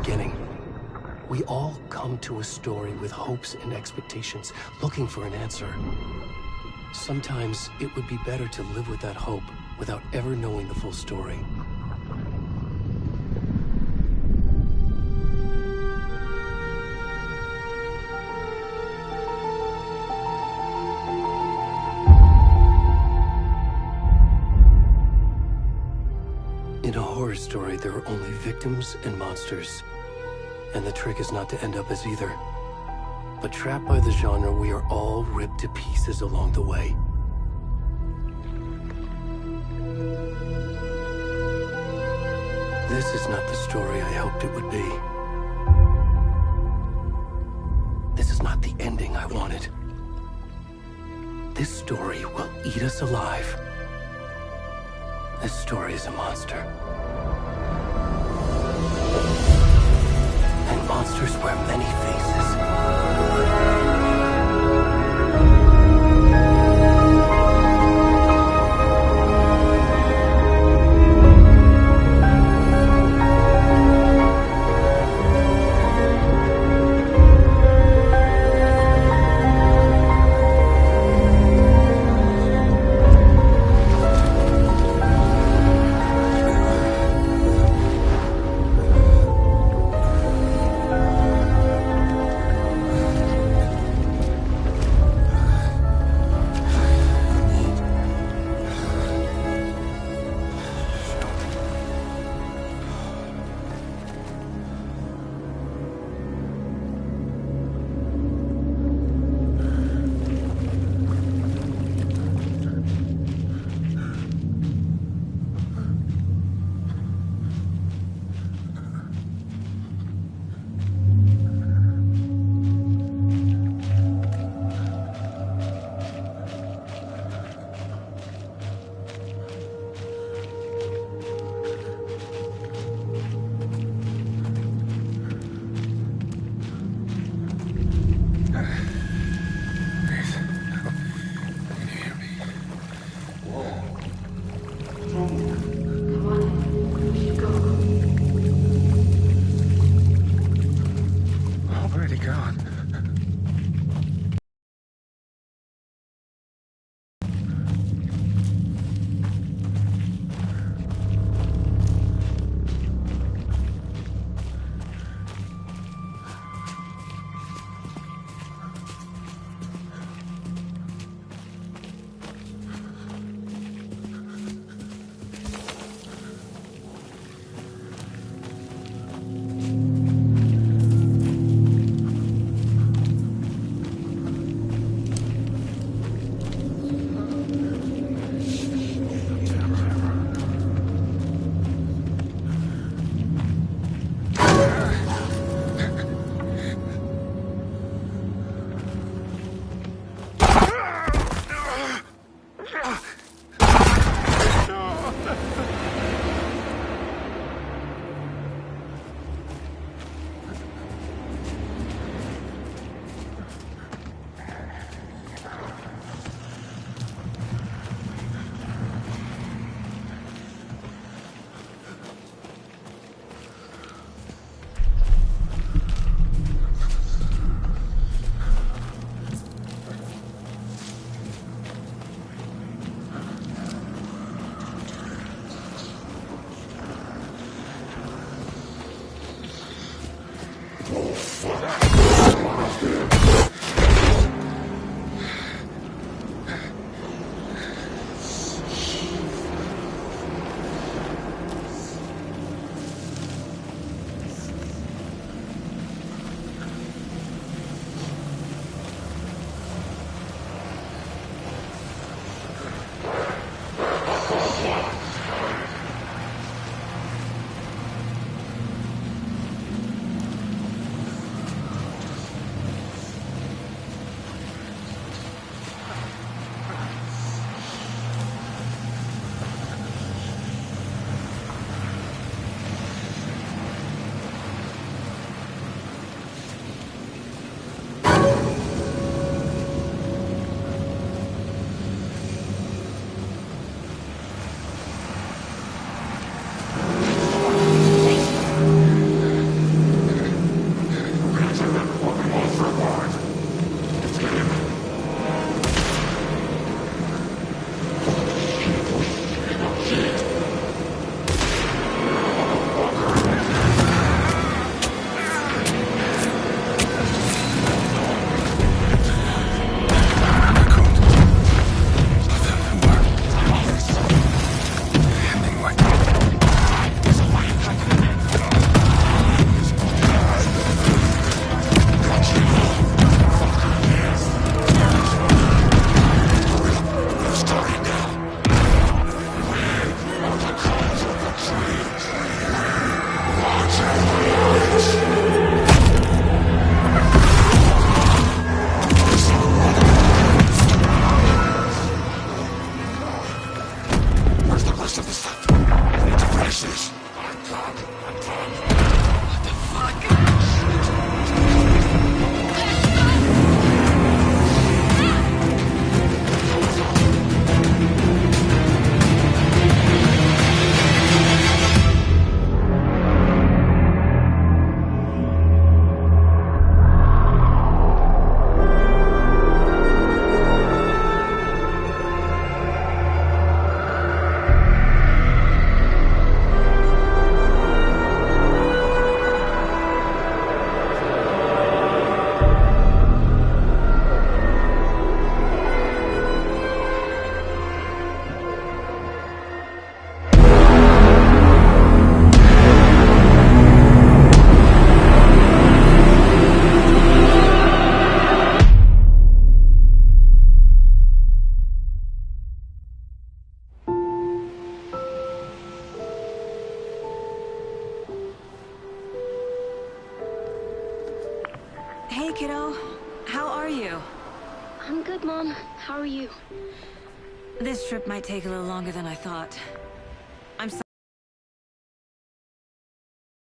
beginning. We all come to a story with hopes and expectations, looking for an answer. Sometimes it would be better to live with that hope without ever knowing the full story. In a horror story, there are only victims and monsters. And the trick is not to end up as either. But trapped by the genre, we are all ripped to pieces along the way. This is not the story I hoped it would be. This is not the ending I wanted. This story will eat us alive. This story is a monster. And monsters wear many faces. I'm good, Mom. How are you? This trip might take a little longer than I thought. I'm sorry.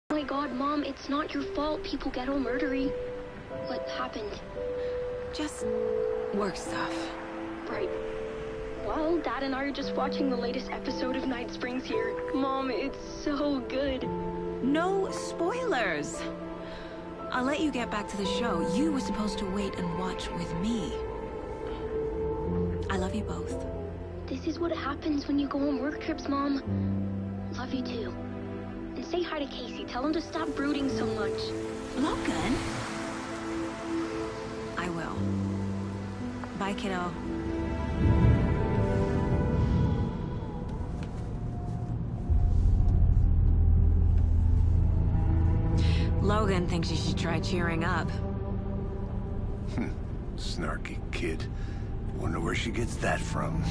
Oh my god, Mom, it's not your fault people get all murdery. What happened? Just work stuff. Right. Well, Dad and I are just watching the latest episode of Night Springs here. Mom, it's so good. No spoilers! I'll let you get back to the show. You were supposed to wait and watch with me. I love you both. This is what happens when you go on work trips, Mom. Love you too. And say hi to Casey. Tell him to stop brooding so much. Logan? I will. Bye, kiddo. Logan thinks you should try cheering up. Snarky kid. Wonder where she gets that from.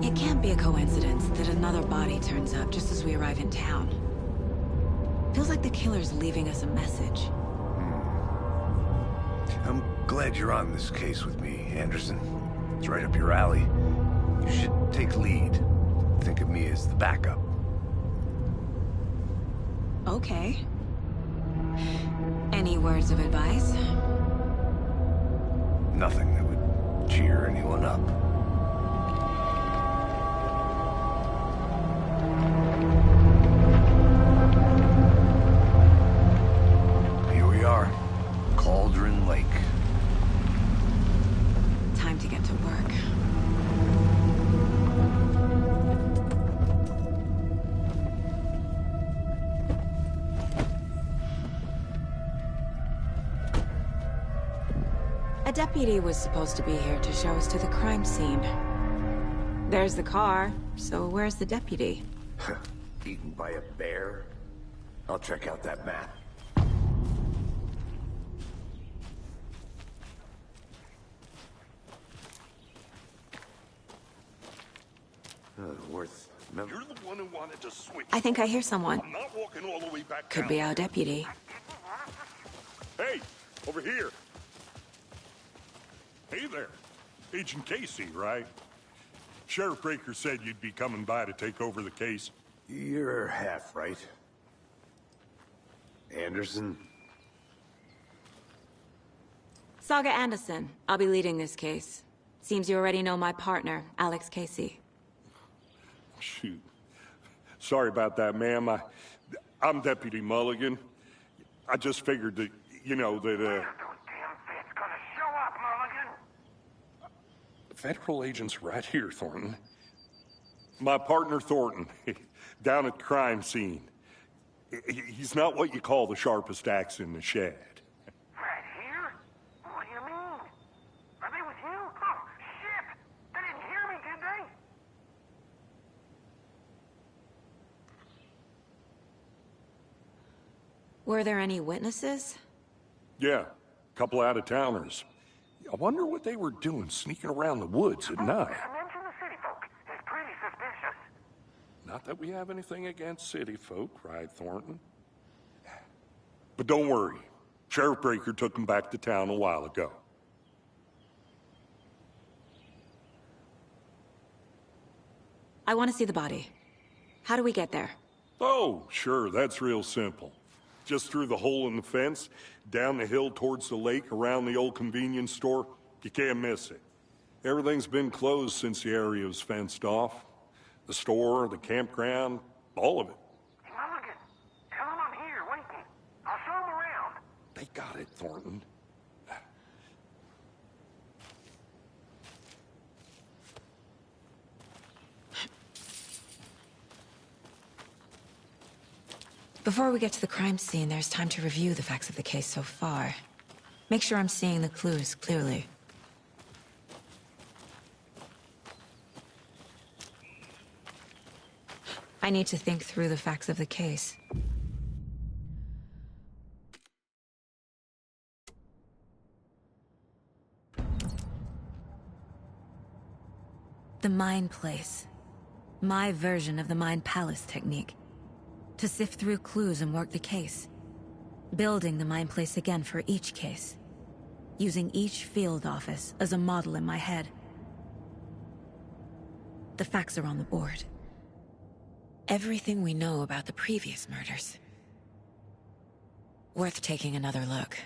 It can't be a coincidence that another body turns up just as we arrive in town. Feels like the killer's leaving us a message. I'm glad you're on this case with me, Anderson. It's right up your alley. You should take lead. Think of me as the backup. Okay. Any words of advice? Nothing that would cheer anyone up. Here we are. Cauldron Lake. Time to get to work. A deputy was supposed to be here to show us to the crime scene. There's the car, so where's the deputy? Eaten by a bear? I'll check out that map. Worth... You're the one who wanted to switch. I think I hear someone. I'm not walking all the way back Could down. be our deputy. Hey, over here. Hey there. Agent Casey, right? Sheriff Breaker said you'd be coming by to take over the case. You're half right. Anderson? Saga Anderson. I'll be leading this case. Seems you already know my partner, Alex Casey. Shoot. Sorry about that, ma'am. I'm Deputy Mulligan. I just figured that, you know, that, Damn fit's gonna show up, Mulligan. federal agent's right here, Thornton. My partner, Thornton, down at the crime scene. He's not what you call the sharpest axe in the shed. Right here? What do you mean? Are they with you? Oh, shit! They didn't hear me, did they? Were there any witnesses? Yeah, a couple out-of-towners. I wonder what they were doing sneaking around the woods at night. Mention the city folk. It's pretty suspicious. Not that we have anything against city folk, right, Thornton? But don't worry. Sheriff Breaker took them back to town a while ago. I want to see the body. How do we get there? Oh, sure, that's real simple. Just through the hole in the fence, down the hill towards the lake, around the old convenience store. You can't miss it. Everything's been closed since the area was fenced off. The store, the campground, all of it. Hey, Mulligan, tell them I'm here, waiting. I'll show them around. They got it, Thornton. Before we get to the crime scene, there's time to review the facts of the case so far. Make sure I'm seeing the clues clearly. I need to think through the facts of the case. The Mind Place. My version of the Mind Palace technique. To sift through clues and work the case. Building the mind place again for each case. Using each field office as a model in my head. The facts are on the board. Everything we know about the previous murders. Worth taking another look.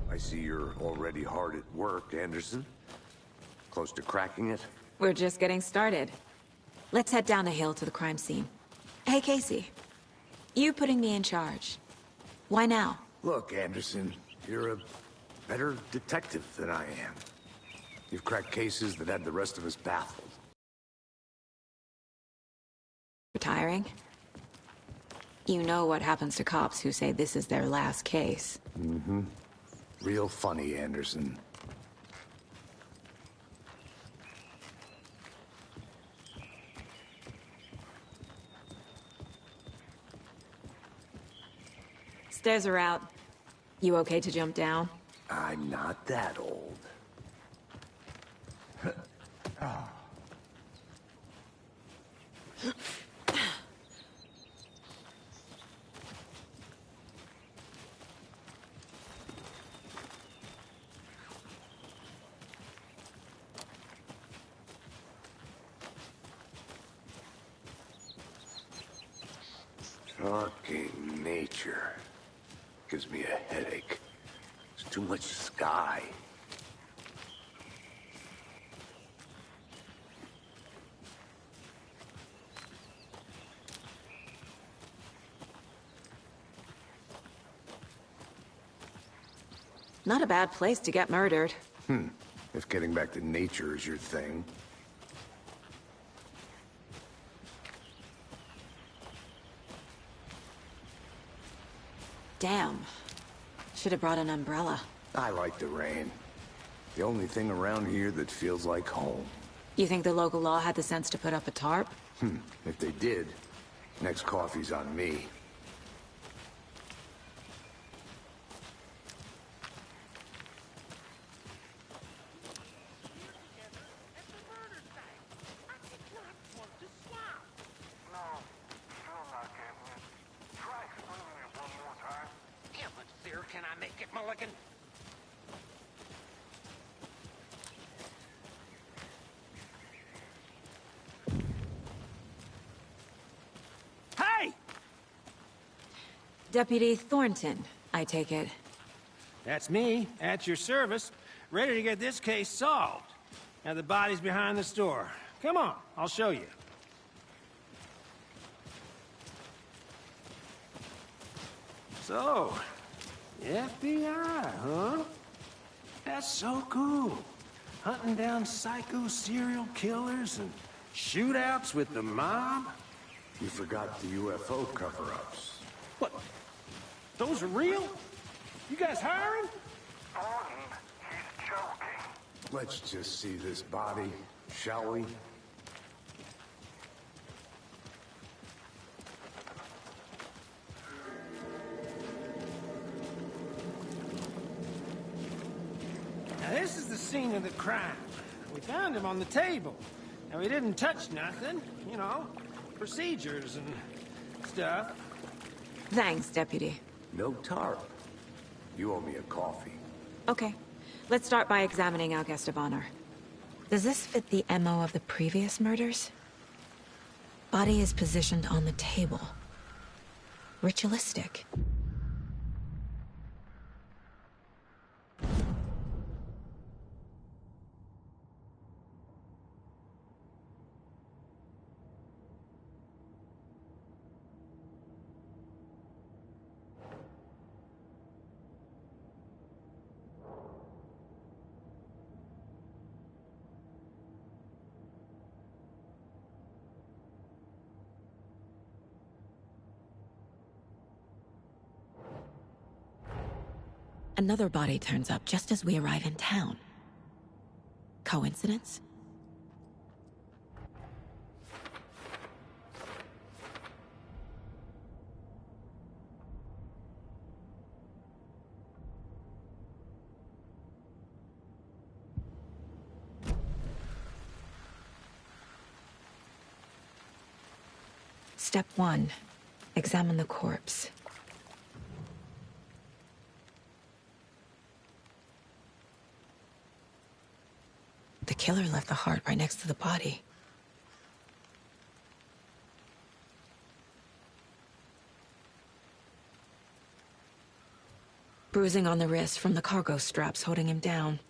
I see you're already hard at work, Anderson. Close to cracking it? We're just getting started. Let's head down the hill to the crime scene. Hey, Casey. You putting me in charge. Why now? Look, Anderson, you're a better detective than I am. You've cracked cases that had the rest of us baffled. Retiring? You know what happens to cops who say this is their last case. Mm-hmm. Real funny, Anderson. Stairs are out. You okay to jump down? I'm not that old. Talking nature gives me a headache. There's too much sky. Not a bad place to get murdered. If getting back to nature is your thing. Damn. Should have brought an umbrella. I like the rain. The only thing around here that feels like home. You think the local law had the sense to put up a tarp? If they did, next coffee's on me. Can I make it, Mulligan? Hey! Deputy Thornton, I take it. That's me, at your service, ready to get this case solved. Now the body's behind the store. Come on, I'll show you. So, FBI, huh? That's so cool. Hunting down psycho serial killers and shootouts with the mob. You forgot the UFO cover-ups. What? Those are real? You guys hiring? Thornton, he's joking. Let's just see this body, shall we? Now this is the scene of the crime. We found him on the table. And we didn't touch nothing, you know, procedures and stuff. Thanks, Deputy. No tarp. You owe me a coffee. Okay. Let's start by examining our guest of honor. Does this fit the MO of the previous murders? Body is positioned on the table. Ritualistic. Another body turns up just as we arrive in town. Coincidence? Step 1. Examine the corpse. The killer left the heart right next to the body. Bruising on the wrist from the cargo straps holding him down.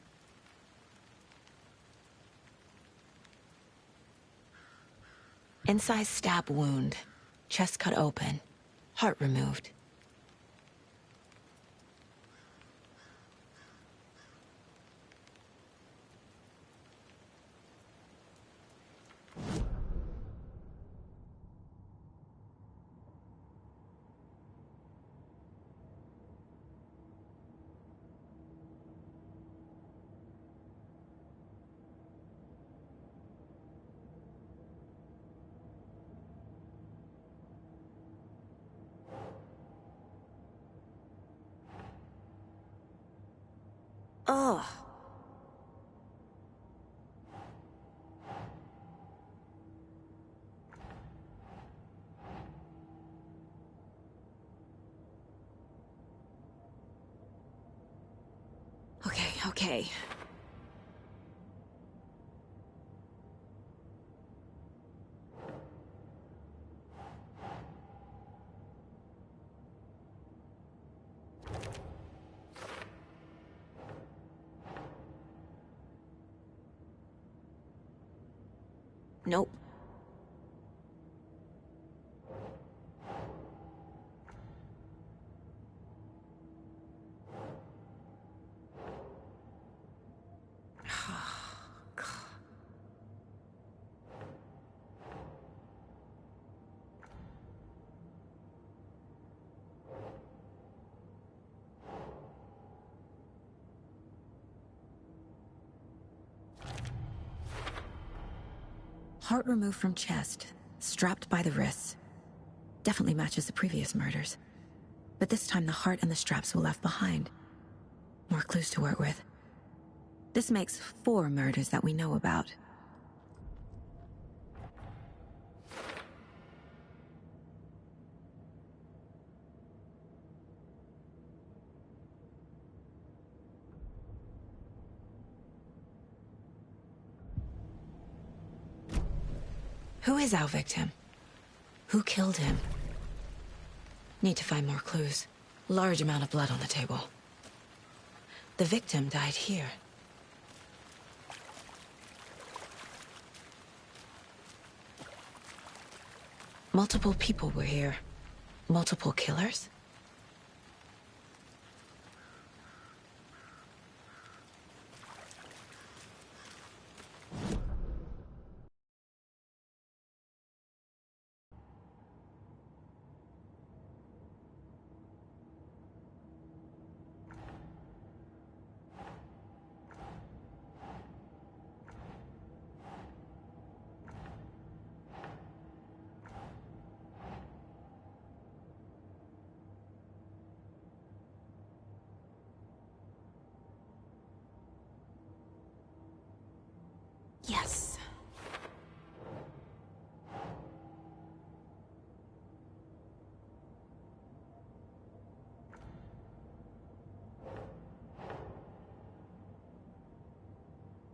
Incised stab wound. Chest cut open. Heart removed. Ugh. Okay. Nope. Heart removed from chest, strapped by the wrists. Definitely matches the previous murders. But this time the heart and the straps were left behind. More clues to work with. This makes 4 murders that we know about. Who is our victim? Who killed him? Need to find more clues. Large amount of blood on the table. The victim died here. Multiple people were here. Multiple killers? Yes.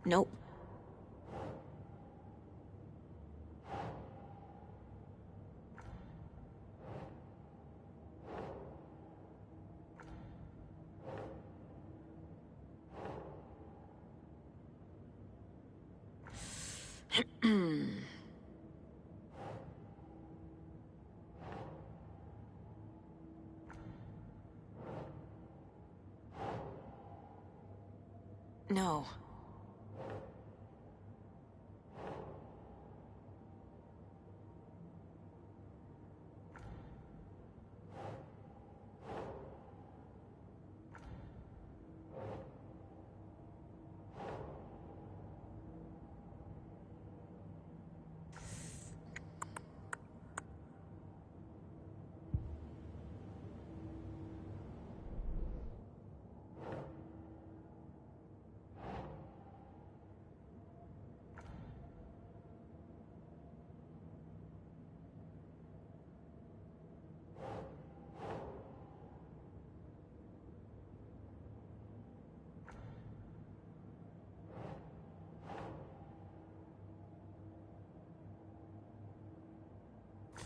Nope. No.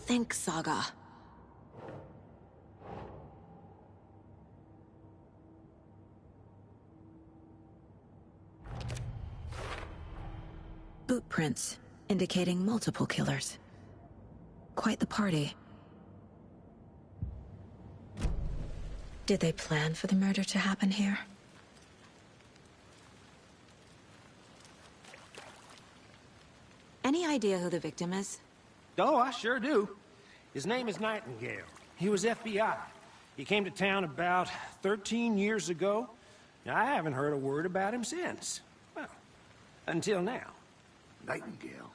think, Saga. Boot prints, indicating multiple killers. Quite the party. Did they plan for the murder to happen here? Any idea who the victim is? Oh, I sure do. His name is Nightingale. He was FBI. He came to town about 13 years ago. I haven't heard a word about him since. Well, until now. Nightingale?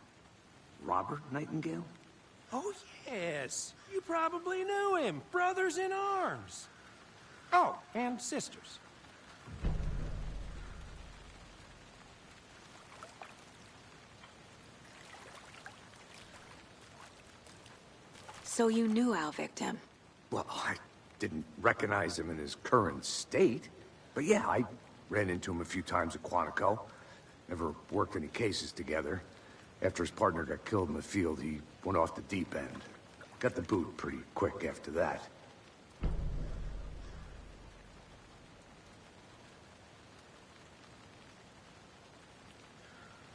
Robert Nightingale? Oh, yes. You probably knew him. Brothers in arms. Oh, and sisters. So you knew our victim? Well, I didn't recognize him in his current state. But yeah, I ran into him a few times at Quantico. Never worked any cases together. After his partner got killed in the field, he went off the deep end. Got the boot pretty quick after that.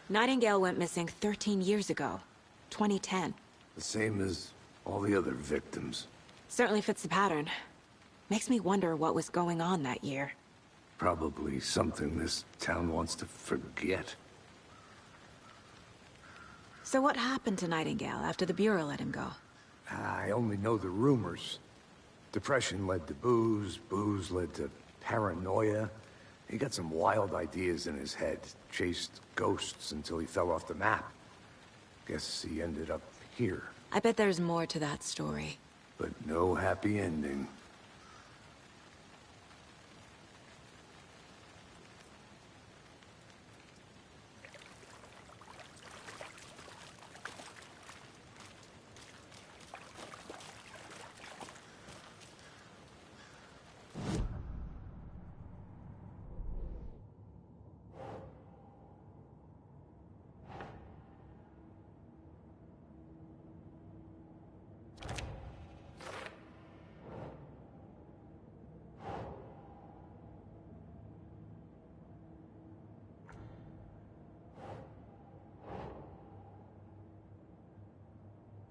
Nightingale went missing 13 years ago. 2010. The same as all the other victims. Certainly fits the pattern. Makes me wonder what was going on that year. Probably something this town wants to forget. So what happened to Nightingale after the Bureau let him go? I only know the rumors. Depression led to booze, booze led to paranoia. He got some wild ideas in his head, chased ghosts until he fell off the map. Guess he ended up here. I bet there's more to that story. But no happy ending.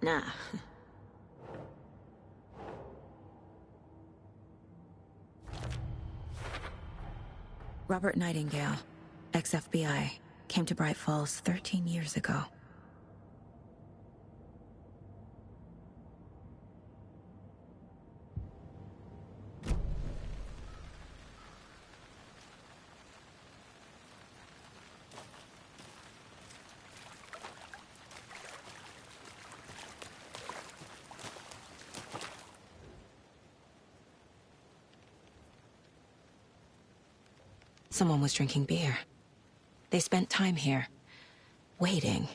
Nah. Robert Nightingale, ex-FBI, came to Bright Falls 13 years ago. Someone was drinking beer. They spent time here, waiting.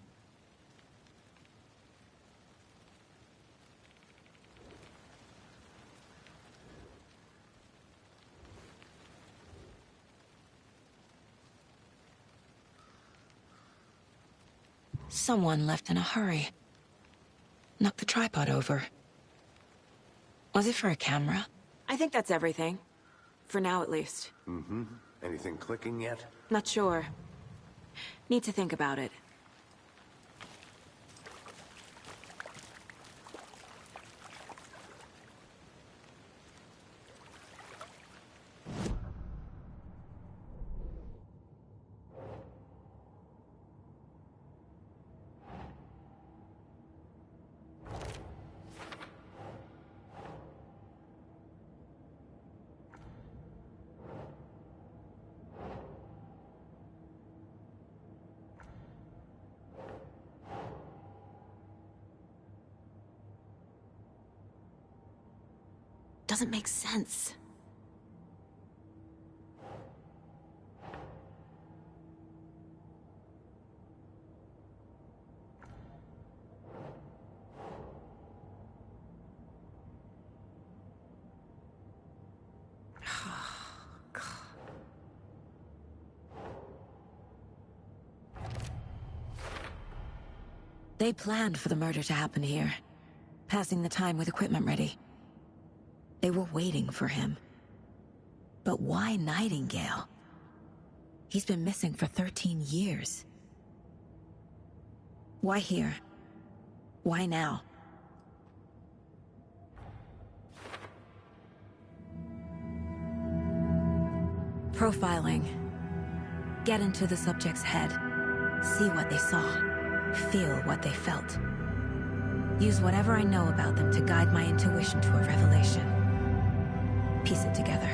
Someone left in a hurry. Knocked the tripod over. Was it for a camera? I think that's everything. For now, at least. Mm-hmm. Anything clicking yet? Not sure. Need to think about it. Doesn't make sense. They planned for the murder to happen here. passing the time with equipment ready. They were waiting for him. But why Nightingale? He's been missing for 13 years. Why here? Why now? Profiling. Get into the subject's head. See what they saw. Feel what they felt. Use whatever I know about them to guide my intuition to a revelation. Piece it together.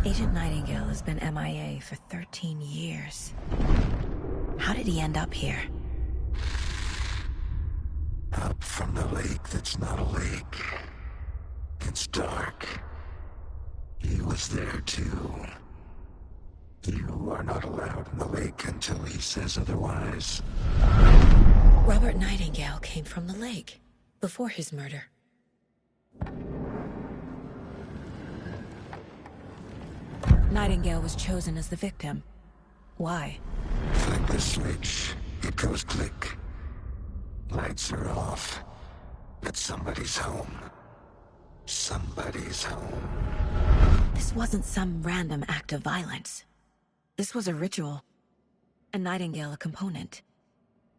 Agent Nightingale has been MIA for 13 years. How did he end up here? Up from the lake that's not a lake. It's dark. He was there too. You are not allowed in the lake until he says otherwise. Robert Nightingale came from the lake, before his murder. Nightingale was chosen as the victim. Why? Flip the switch. It goes click. Lights are off. But somebody's home. Somebody's home. This wasn't some random act of violence. This was a ritual. And Nightingale a component.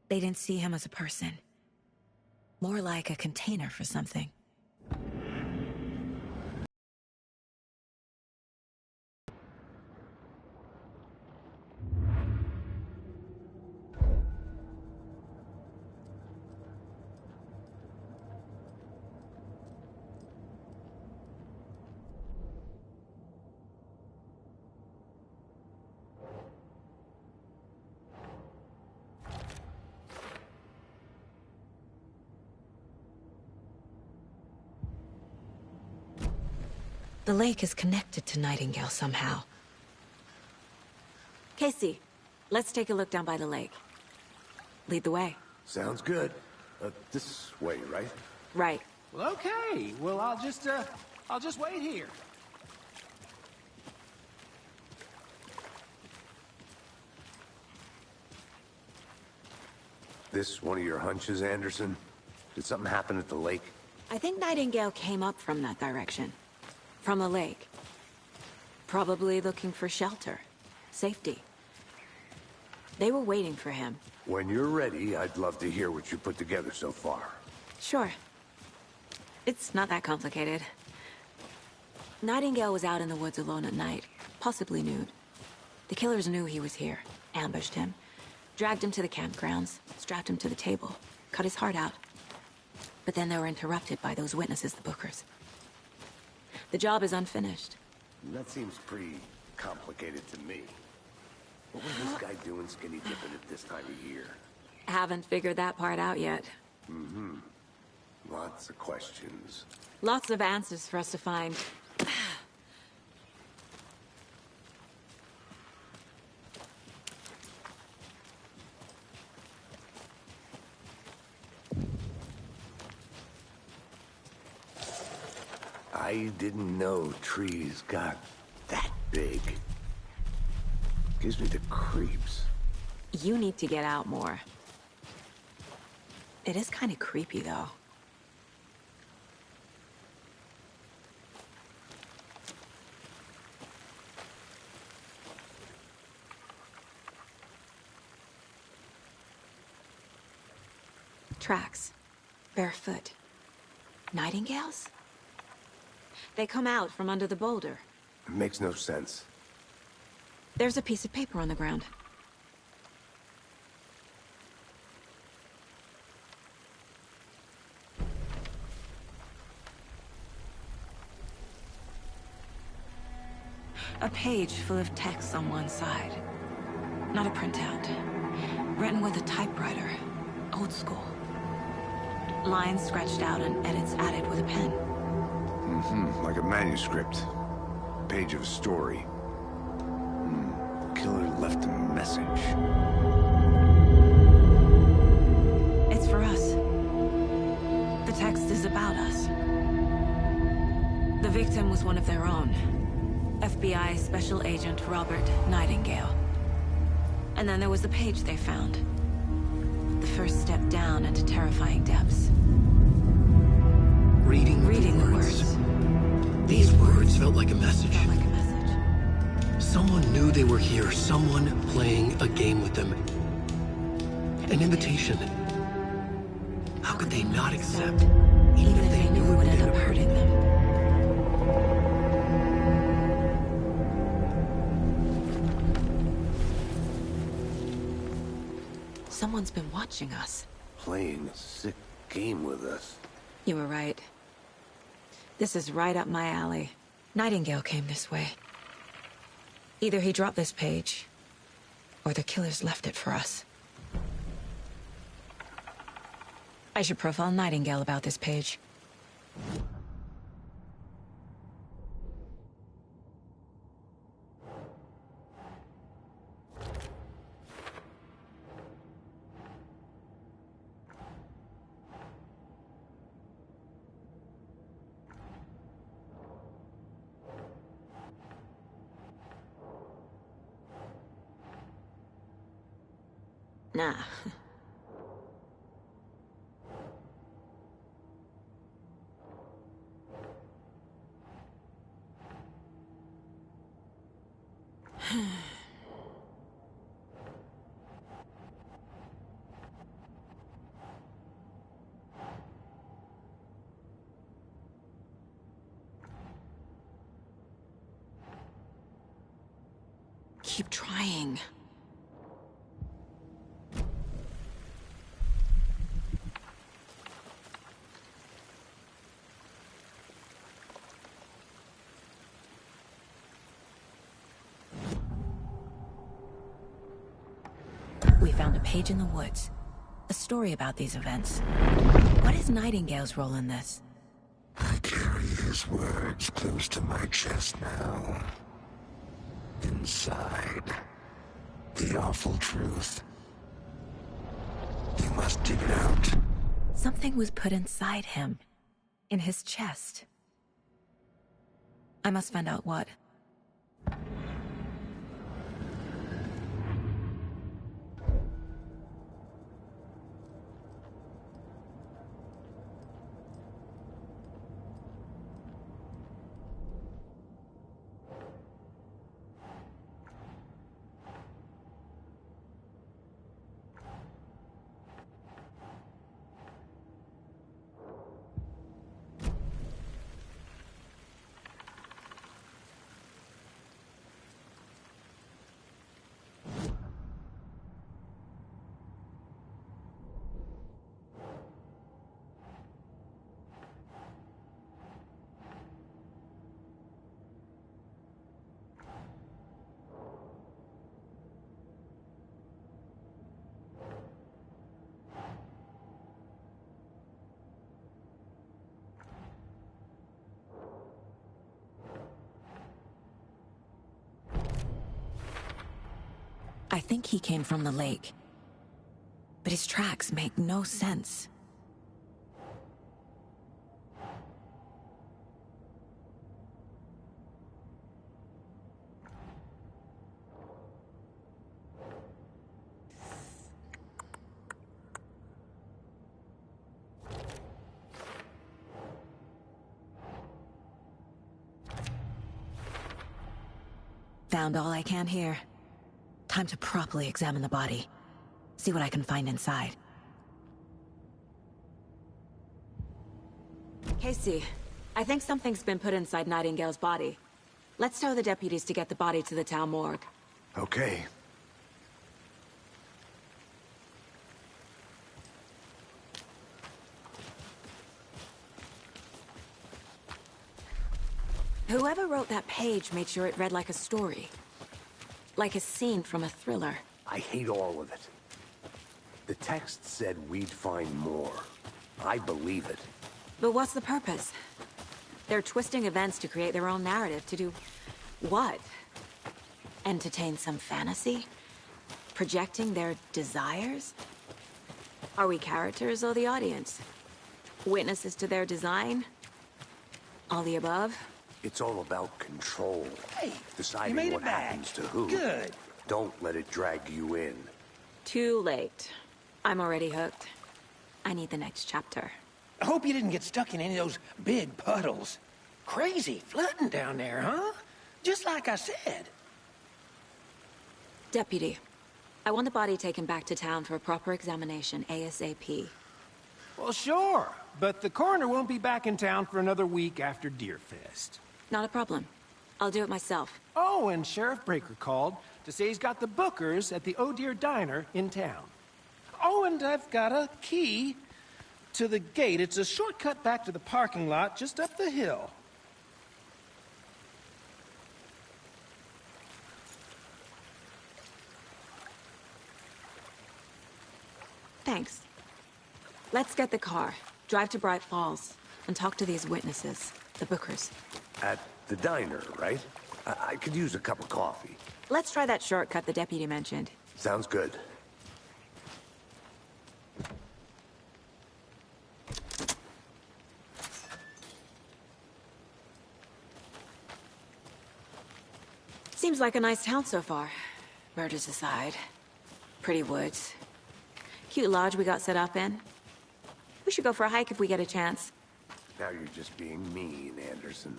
They didn't see him as a person. More like a container for something. The lake is connected to Nightingale somehow. Casey, let's take a look down by the lake. Lead the way. Sounds good. This way, right? Right. Well, okay. Well, I'll just wait here. This one of your hunches, Anderson? Did something happen at the lake? I think Nightingale came up from that direction. From the lake. Probably looking for shelter. Safety. They were waiting for him. When you're ready, I'd love to hear what you put together so far. Sure. It's not that complicated. Nightingale was out in the woods alone at night, possibly nude. The killers knew he was here, ambushed him, dragged him to the campgrounds, strapped him to the table, cut his heart out. But then they were interrupted by those witnesses, the Bookers. The job is unfinished. That seems pretty complicated to me. What was this guy doing skinny dipping at this time of year? Haven't figured that part out yet. Lots of questions. Lots of answers for us to find. I didn't know trees got that big. Gives me the creeps. You need to get out more. It is kind of creepy, though. Tracks. Barefoot. Nightingales? They come out from under the boulder. It makes no sense. There's a piece of paper on the ground. A page full of text on one side. Not a printout. Written with a typewriter. Old school. Lines scratched out and edits added with a pen. Like a manuscript. Page of a story. The killer left a message. It's for us. The text is about us. victim was one of their own. FBI Special Agent Robert Nightingale. And then there was the page they found. The first step down into terrifying depths. Reading the words. These words felt like a message. Felt like a message. Someone knew they were here, someone playing a game with them. An invitation. How could they not accept, Even if they knew it would end up hurting them. Someone's been watching us. Playing a sick game with us. You were right. This is right up my alley. Nightingale came this way. Either he dropped this page, or the killers left it for us. I should profile Nightingale about this page. Nah. Keep trying. We found a page in the woods. A story about these events. What is Nightingale's role in this? I carry his words close to my chest now. Inside, the awful truth. You must dig it out. Something was put inside him. In his chest. I must find out what. I think he came from the lake. But his tracks make no sense. Found all I can here. Time to properly examine the body. See what I can find inside. Casey, I think something's been put inside Nightingale's body. Let's tell the deputies to get the body to the town morgue. Okay. Whoever wrote that page made sure it read like a story. Like a scene from a thriller. I hate all of it. The text said we'd find more. I believe it. But what's the purpose? They're twisting events to create their own narrative. To do what? Entertain some fantasy? Projecting their desires? Are we characters or the audience? Witnesses to their design? All the above? It's all about control. Hey, Deciding you made what it back. happens to who. Good. Don't let it drag you in. Too late. I'm already hooked. I need the next chapter. I hope you didn't get stuck in any of those big puddles. Crazy flooding down there, huh? Just like I said. Deputy, I want the body taken back to town for a proper examination ASAP. Well, sure. But the coroner won't be back in town for another week after Deerfest. Not a problem. I'll do it myself. Oh, and Sheriff Breaker called to say he's got the Bookers at the Oh Deer Diner in town. Oh, and I've got a key to the gate. It's a shortcut back to the parking lot just up the hill. Thanks. Let's get the car, drive to Bright Falls, and talk to these witnesses, the Bookers. At the diner, right? I could use a cup of coffee. Let's try that shortcut the deputy mentioned. Sounds good. Seems like a nice town so far. Murders aside. Pretty woods. Cute lodge we got set up in. We should go for a hike if we get a chance. Now you're just being mean, Anderson.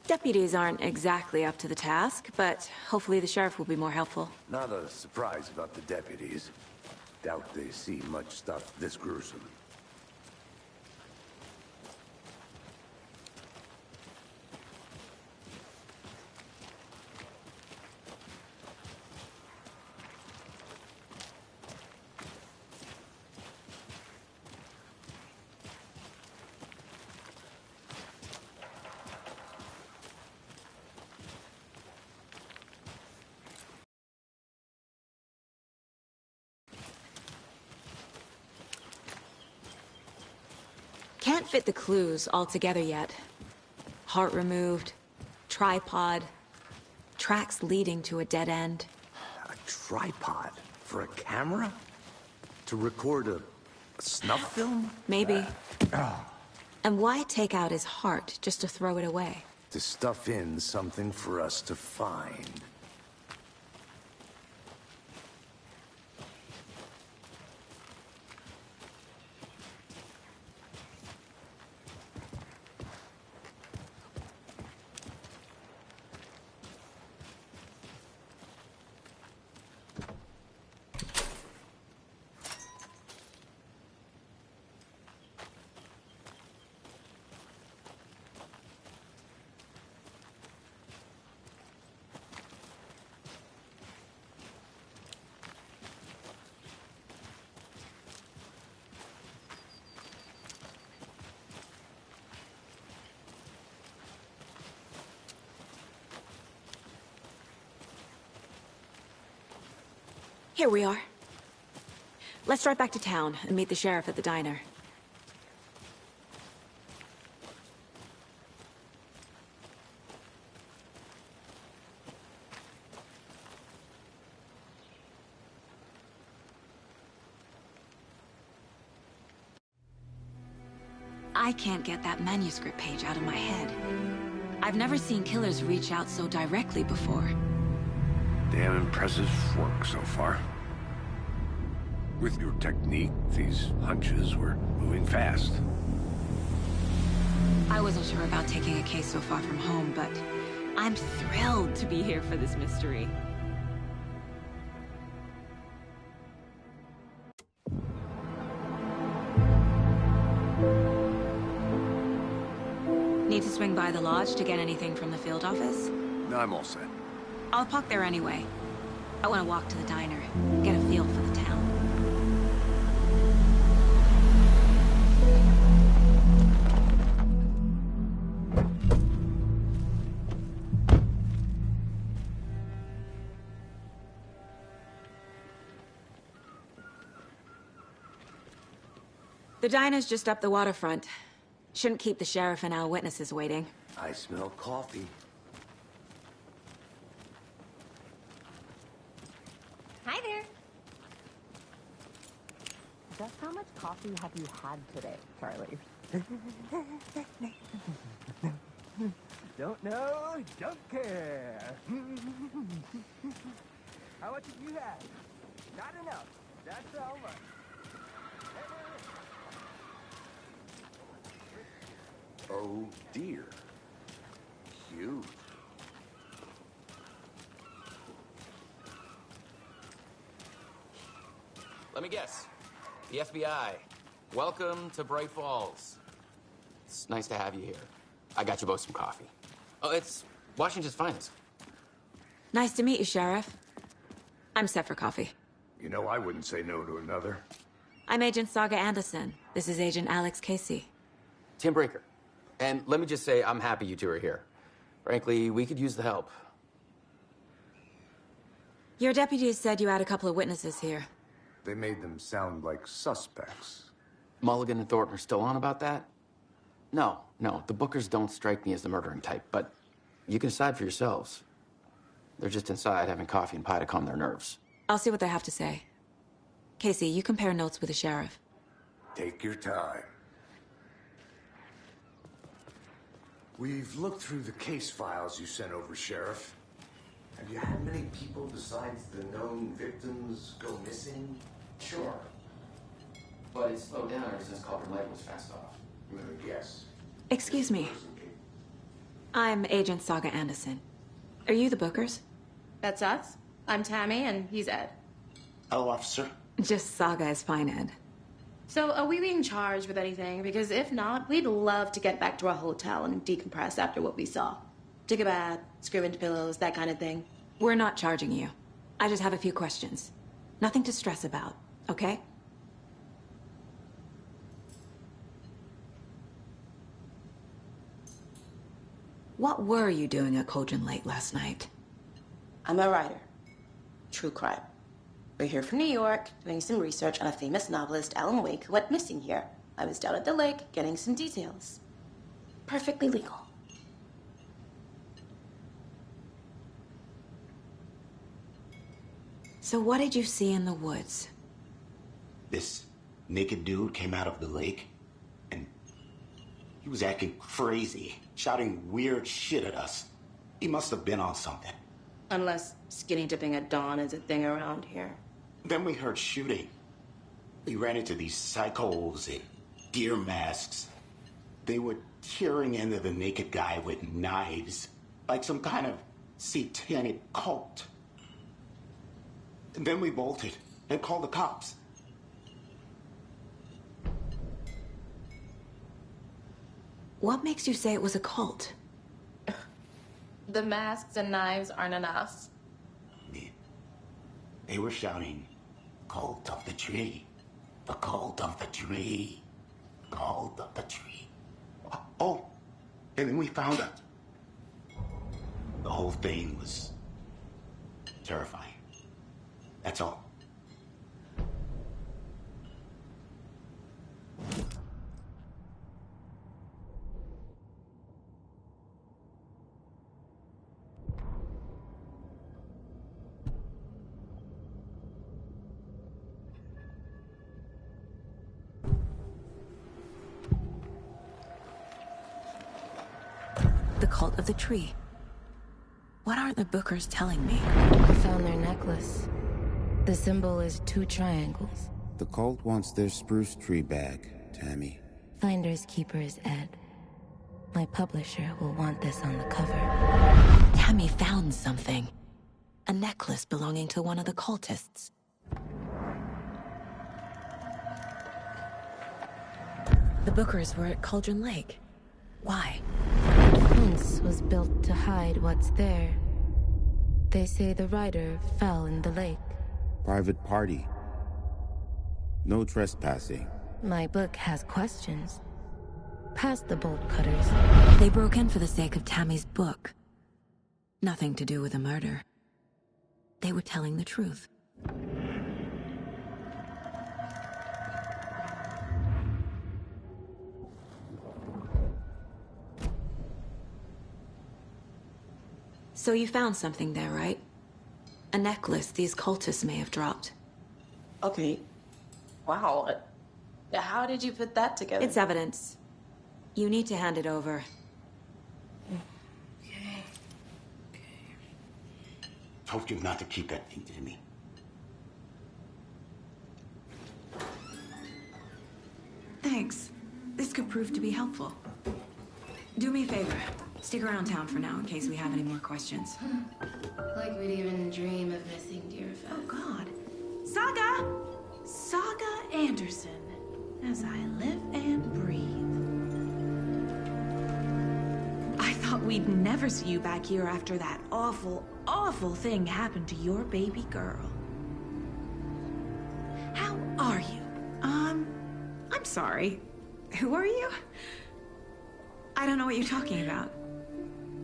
Deputies aren't exactly up to the task, but hopefully the sheriff will be more helpful. Not a surprise about the deputies. Doubt they see much stuff this gruesome. Can't fit the clues all together yet. Heart removed, tripod, tracks leading to a dead end. A tripod? For a camera? To record a snuff film? Maybe. And why take out his heart just to throw it away? To stuff in something for us to find. Here we are. Let's drive back to town and meet the sheriff at the diner. I can't get that manuscript page out of my head. I've never seen killers reach out so directly before. Damn impressive work so far. With your technique, these hunches were moving fast. I wasn't sure about taking a case so far from home, but I'm thrilled to be here for this mystery. Need to swing by the lodge to get anything from the field office? No, I'm all set. I'll park there anyway. I want to walk to the diner, get a feel for the town. The diner's just up the waterfront. Shouldn't keep the sheriff and our witnesses waiting. I smell coffee. Hi there. Just how much coffee have you had today, Charlie? Don't know, don't care. How much have you had? Not enough. That's how much. Oh dear. Cute. Let me guess. The FBI. Welcome to Bright Falls. It's nice to have you here. I got you both some coffee. Oh, it's Washington's finest. Nice to meet you, Sheriff. I'm set for coffee. You know, I wouldn't say no to another. I'm Agent Saga Anderson. This is Agent Alex Casey. Tim Breaker. And let me just say, I'm happy you two are here. Frankly, we could use the help. Your deputies said you had a couple of witnesses here. They made them sound like suspects. Mulligan and Thornton are still on about that? No, the Bookers don't strike me as the murdering type, but you can decide for yourselves. They're just inside having coffee and pie to calm their nerves. I'll see what they have to say. Casey, you compare notes with the sheriff. Take your time. We've looked through the case files you sent over, Sheriff. Have you had many people besides the known victims go missing? Sure. But it's slowed down ever since Culver Lake was fenced off. Yes. Excuse me. I'm Agent Saga Anderson. Are you the Bookers? That's us. I'm Tammy, and he's Ed. Hello, officer. Just Saga is fine, Ed. So, are we being charged with anything? Because if not, we'd love to get back to our hotel and decompress after what we saw. Take a bath, scream into pillows, that kind of thing. We're not charging you. I just have a few questions. Nothing to stress about, okay? What were you doing at Cauldron Lake last night? I'm a writer. True crime. We're here from New York, doing some research on a famous novelist, Alan Wake, who went missing here. I was down at the lake, getting some details. Perfectly legal. So what did you see in the woods? This naked dude came out of the lake, and he was acting crazy, shouting weird shit at us. He must have been on something. Unless skinny dipping at dawn is a thing around here. Then we heard shooting. We ran into these psychos in deer masks. They were tearing into the naked guy with knives, like some kind of satanic cult. And then we bolted and called the cops. What makes you say it was a cult? The masks and knives aren't enough. They were shouting, "Cult of the tree, the cult of the tree, cult of the tree." Oh, and then we found out. The whole thing was terrifying. That's all. The cult of the tree. What aren't the Bookers telling me? I found their necklace. The symbol is 2 triangles. The cult wants their spruce tree back, Tammy. Finders keepers, Ed. My publisher will want this on the cover. Tammy found something. A necklace belonging to one of the cultists. The Bookers were at Cauldron Lake. Why? The fence was built to hide what's there. They say the writer fell in the lake. Private party. No trespassing. My book has questions. Past the bolt cutters. They broke in for the sake of Tammy's book. Nothing to do with the murder. They were telling the truth. So you found something there, right? A necklace these cultists may have dropped. Okay. Wow. How did you put that together? It's evidence. You need to hand it over. Told you not to keep that thing to me. Thanks. This could prove to be helpful. Do me a favor. Stick around town for now in case we have any more questions. Like we'd even dream of missing Deerfest. Oh, God. Saga! Saga Anderson. As I live and breathe. I thought we'd never see you back here after that awful, awful thing happened to your baby girl. How are you? I'm sorry. Who are you? I don't know what you're talking about.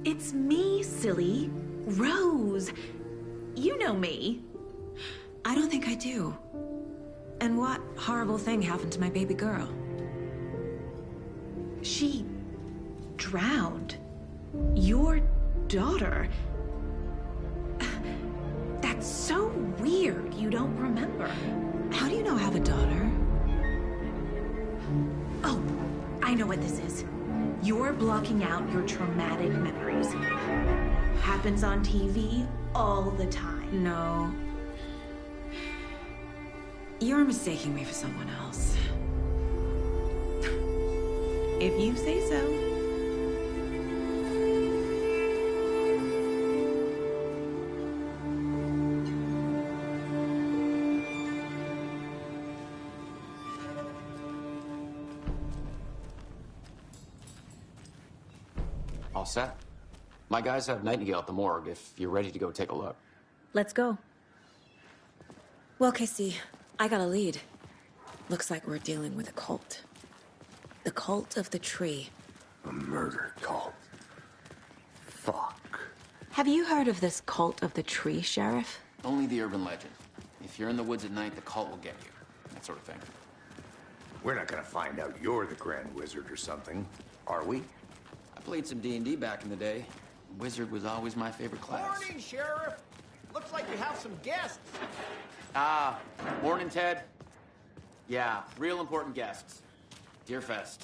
It's me, silly. Rose. You know me. I don't think I do. And what horrible thing happened to my baby girl? She drowned. Your daughter. That's so weird you don't remember. How do you know I have a daughter? Oh, I know what this is. You're blocking out your traumatic memories. Happens on TV all the time. No. You're mistaking me for someone else. If you say so. All set. My guys have Nightingale at the morgue if you're ready to go take a look. Let's go. Well, Casey, I got a lead. Looks like we're dealing with a cult. The cult of the tree. A murder cult. Fuck. Have you heard of this cult of the tree, Sheriff? Only the urban legend. If you're in the woods at night, the cult will get you. That sort of thing. We're not gonna find out you're the Grand Wizard or something, are we? I played some D&D back in the day. Wizard was always my favorite class. Morning, Sheriff. Looks like you have some guests. Ah, morning, Ted. Yeah, real important guests. Deerfest.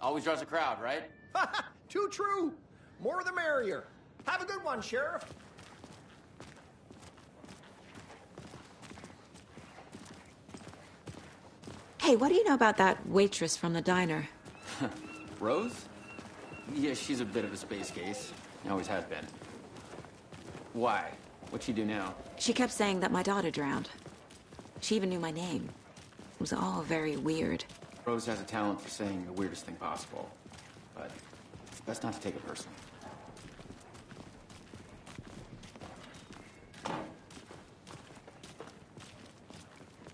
Always draws a crowd, right? Too true. More the merrier. Have a good one, Sheriff. Hey, what do you know about that waitress from the diner? Rose? Yeah, she's a bit of a space case. Always has been. Why? What'd she do now? She kept saying that my daughter drowned. She even knew my name. It was all very weird. Rose has a talent for saying the weirdest thing possible. But it's best not to take it personally.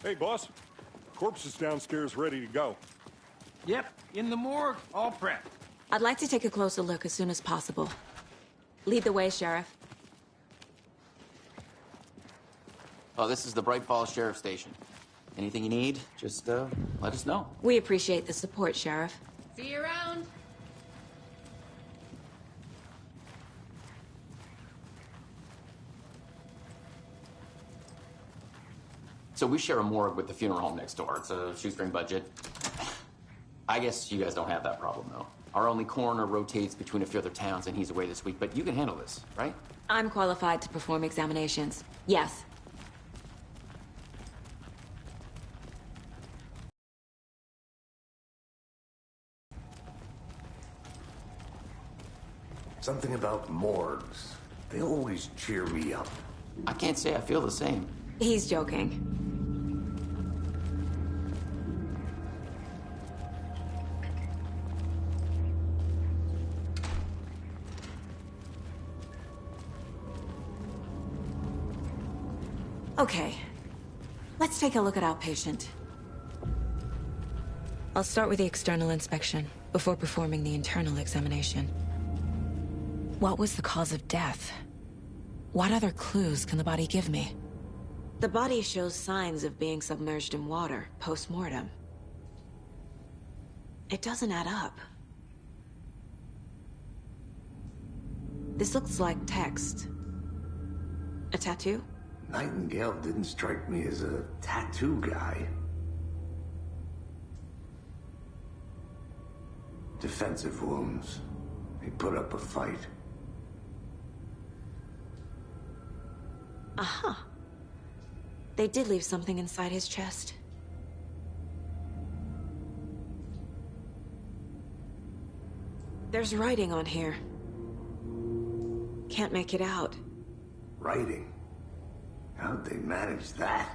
Hey, boss. Corpse is downstairs ready to go. Yep, in the morgue, all prepped. I'd like to take a closer look as soon as possible. Lead the way, Sheriff. Oh, this is the Bright Falls Sheriff Station. Anything you need, just let us know. We appreciate the support, Sheriff. See you around. So we share a morgue with the funeral home next door. It's a shoestring budget. I guess you guys don't have that problem, though. Our only coroner rotates between a few other towns, and he's away this week. But you can handle this, right? I'm qualified to perform examinations. Yes. Something about morgues. They always cheer me up. I can't say I feel the same. He's joking. Okay, let's take a look at our patient. I'll start with the external inspection before performing the internal examination. What was the cause of death? What other clues can the body give me? The body shows signs of being submerged in water post-mortem. It doesn't add up. This looks like text. A tattoo? Nightingale didn't strike me as a tattoo guy. Defensive wounds. He put up a fight. Aha. They did leave something inside his chest. There's writing on here. Can't make it out. Writing? How'd they manage that?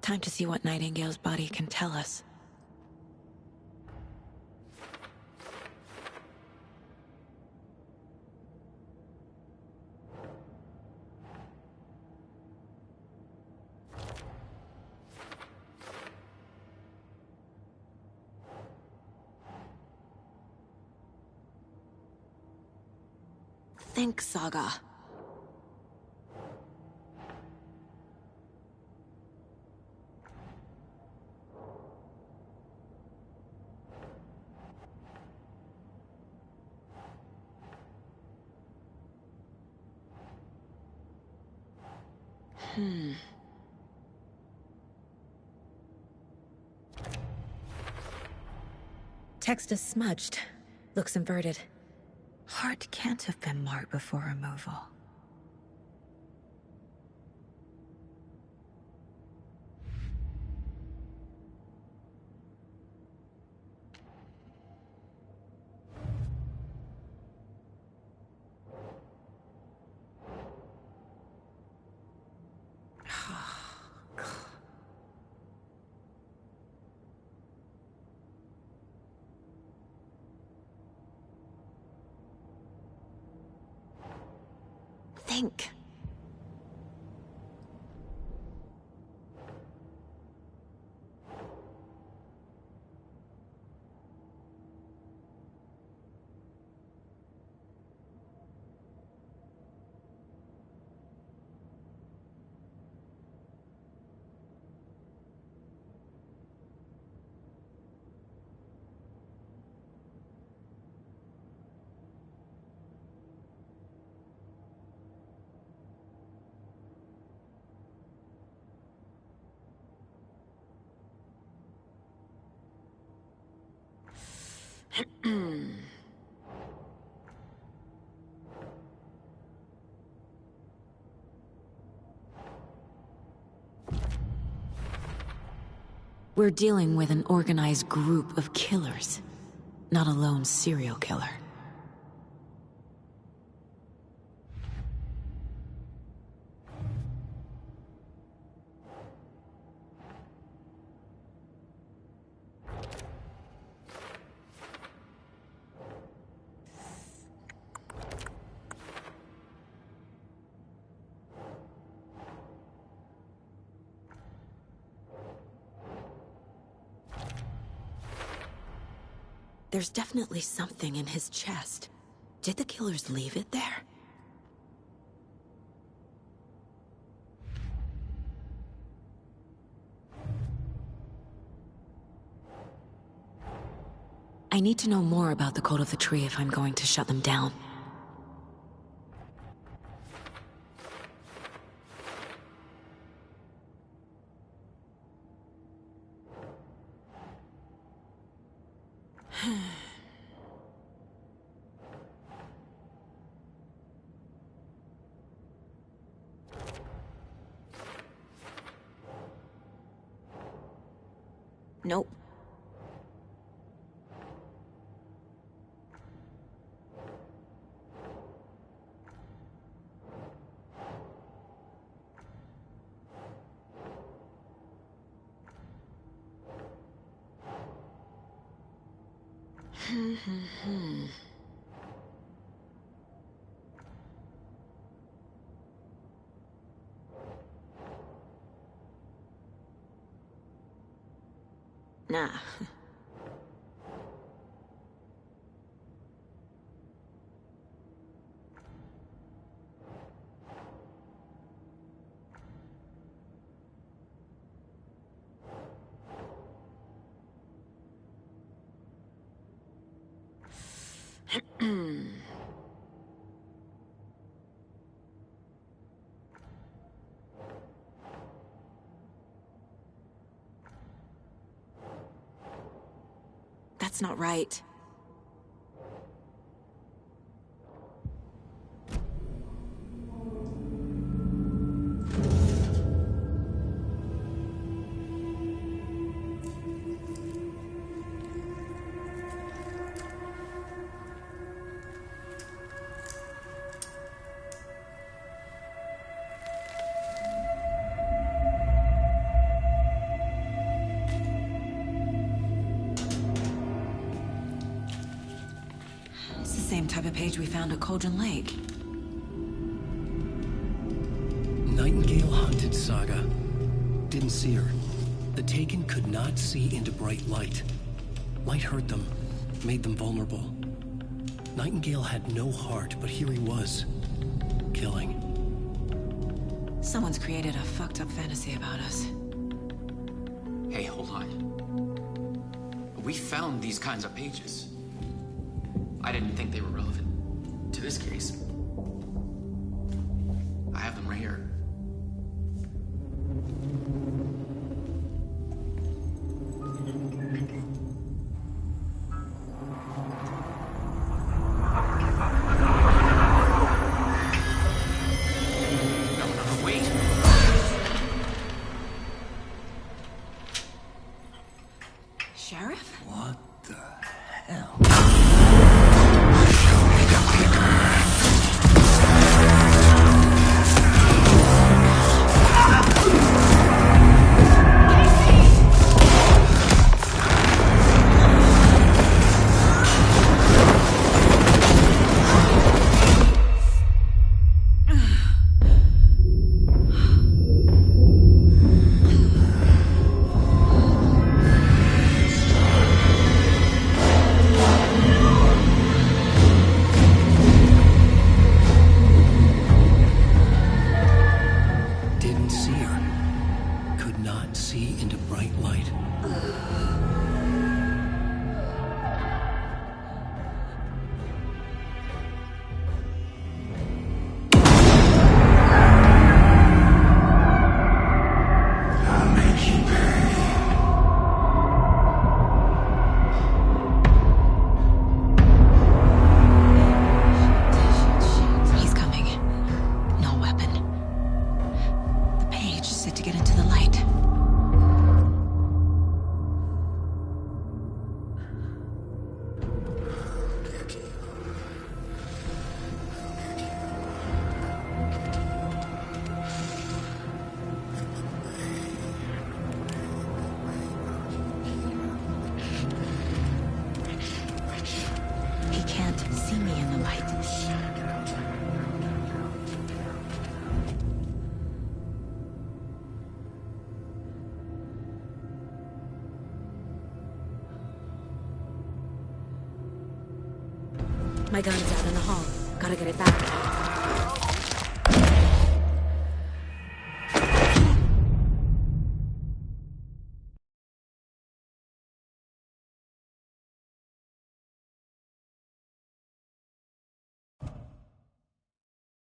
Time to see what Nightingale's body can tell us. Think, Saga. Text is smudged. Looks inverted. Heart can't have been marked before removal. Think. We're dealing with an organized group of killers, not a lone serial killer. There's definitely something in his chest. Did the killers leave it there? I need to know more about the Code of the Tree if I'm going to shut them down. Nope. Nah. That's not right. Same type of page we found at Cauldron Lake. Nightingale hunted Saga. Didn't see her. The Taken could not see into bright light. Light hurt them, made them vulnerable. Nightingale had no heart, but here he was, killing. Someone's created a fucked up fantasy about us. Hey, hold on. We found these kinds of pages. I didn't think they were relevant to this case. I have them right here. No, wait. Sheriff? What the hell? My gun's out in the hall. Gotta get it back.